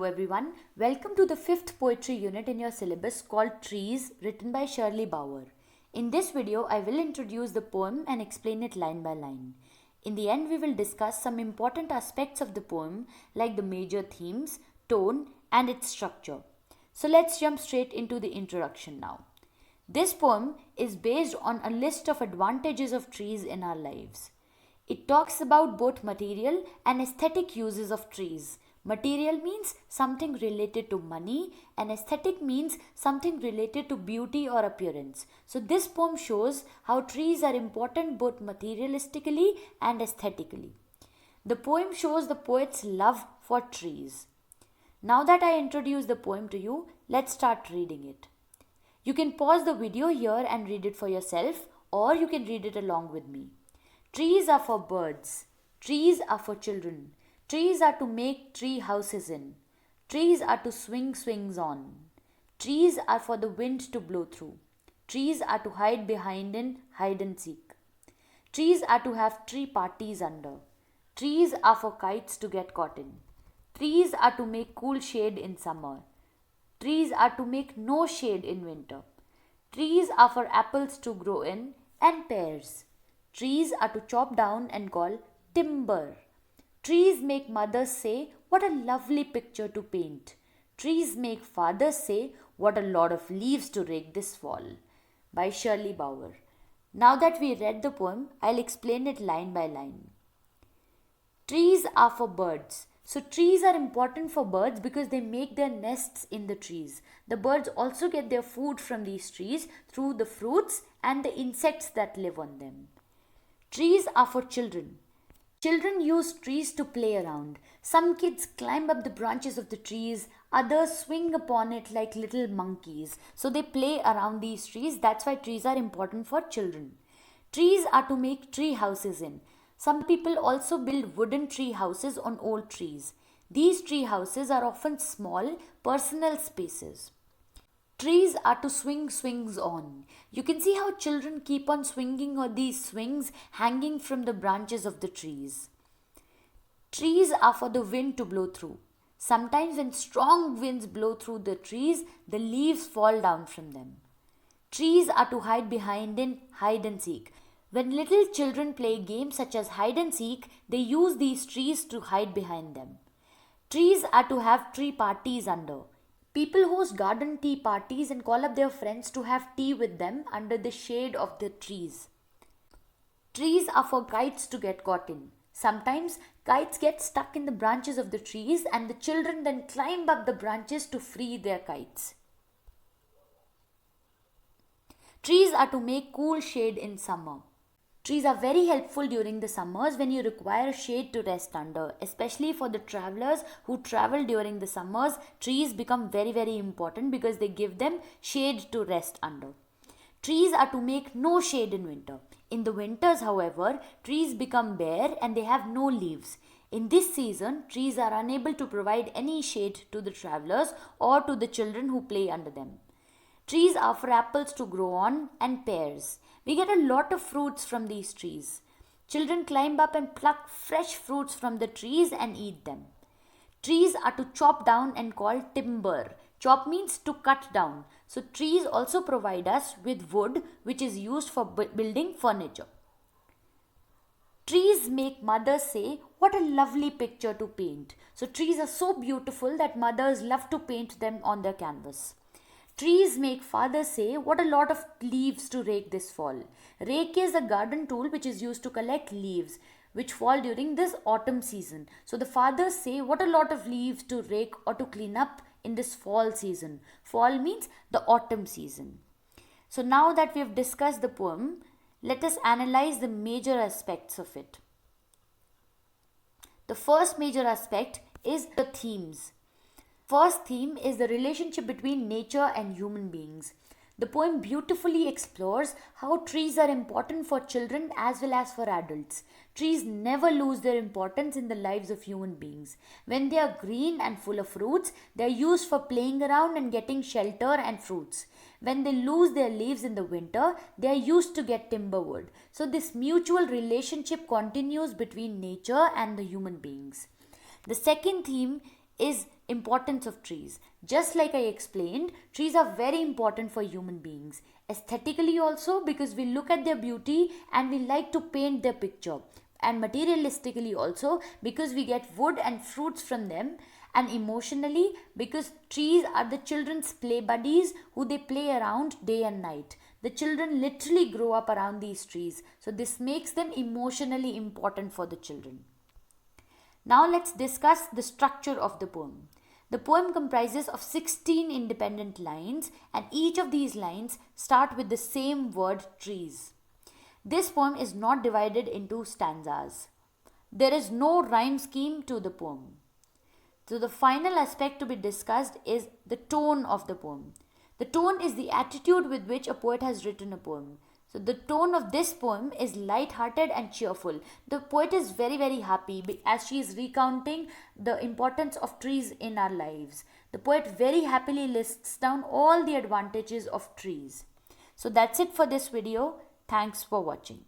Hello everyone, welcome to the fifth poetry unit in your syllabus called Trees, written by Shirley Bauer. In this video, I will introduce the poem and explain it line by line. In the end, we will discuss some important aspects of the poem like the major themes, tone and its structure. So let's jump straight into the introduction now. This poem is based on a list of advantages of trees in our lives. It talks about both material and aesthetic uses of trees. Material means something related to money and aesthetic means something related to beauty or appearance. So this poem shows how trees are important both materialistically and aesthetically. The poem shows the poet's love for trees. Now that I introduce the poem to you, let's start reading it. You can pause the video here and read it for yourself, or you can read it along with me. Trees are for birds. Trees are for children. Trees are to make tree houses in. Trees are to swing swings on. Trees are for the wind to blow through. Trees are to hide behind in hide and seek. Trees are to have tree parties under. Trees are for kites to get caught in. Trees are to make cool shade in summer. Trees are to make no shade in winter. Trees are for apples to grow in and pears. Trees are to chop down and call timber. Trees make mothers say, "What a lovely picture to paint." Trees make fathers say, "What a lot of leaves to rake this fall." By Shirley Bauer. Now that we read the poem, I'll explain it line by line. Trees are for birds. So trees are important for birds because they make their nests in the trees. The birds also get their food from these trees through the fruits and the insects that live on them. Trees are for children. Children use trees to play around. Some kids climb up the branches of the trees, others swing upon it like little monkeys. So they play around these trees. That's why trees are important for children. Trees are to make tree houses in. Some people also build wooden tree houses on old trees. These tree houses are often small, personal spaces. Trees are to swing swings on. You can see how children keep on swinging on these swings hanging from the branches of the trees. Trees are for the wind to blow through. Sometimes when strong winds blow through the trees, the leaves fall down from them. Trees are to hide behind in hide and seek. When little children play games such as hide and seek, they use these trees to hide behind them. Trees are to have tree parties under. People host garden tea parties and call up their friends to have tea with them under the shade of the trees. Trees are for kites to get caught in. Sometimes kites get stuck in the branches of the trees and the children then climb up the branches to free their kites. Trees are to make cool shade in summer. Trees are very helpful during the summers when you require shade to rest under. Especially for the travelers who travel during the summers, trees become very important because they give them shade to rest under. Trees are to make no shade in winter. In the winters, however, trees become bare and they have no leaves. In this season, trees are unable to provide any shade to the travelers or to the children who play under them. Trees are for apples to grow on and pears. We get a lot of fruits from these trees. Children climb up and pluck fresh fruits from the trees and eat them. Trees are to chop down and call timber. Chop means to cut down. So trees also provide us with wood which is used for building furniture. Trees make mothers say, "What a lovely picture to paint." So trees are so beautiful that mothers love to paint them on their canvas. Trees make fathers say, "What a lot of leaves to rake this fall." Rake is a garden tool which is used to collect leaves which fall during this autumn season. So the fathers say, "What a lot of leaves to rake or to clean up in this fall season." Fall means the autumn season. So now that we have discussed the poem, let us analyze the major aspects of it. The first major aspect is the themes. First theme is the relationship between nature and human beings. The poem beautifully explores how trees are important for children as well as for adults. Trees never lose their importance in the lives of human beings. When they are green and full of fruits, they are used for playing around and getting shelter and fruits. When they lose their leaves in the winter, they are used to get timber wood. So this mutual relationship continues between nature and the human beings. The second theme is Importance of trees. Just like I explained, trees are very important for human beings. Aesthetically also, because we look at their beauty and we like to paint their picture. And materialistically also, because we get wood and fruits from them. And emotionally, because trees are the children's play buddies who they play around day and night. The children literally grow up around these trees. So this makes them emotionally important for the children. Now let's discuss the structure of the poem. The poem comprises of 16 independent lines, and each of these lines start with the same word, trees. This poem is not divided into stanzas. There is no rhyme scheme to the poem. So the final aspect to be discussed is the tone of the poem. The tone is the attitude with which a poet has written a poem. So the tone of this poem is light-hearted and cheerful. The poet is very, very happy as she is recounting the importance of trees in our lives. The poet very happily lists down all the advantages of trees. So that's it for this video. Thanks for watching.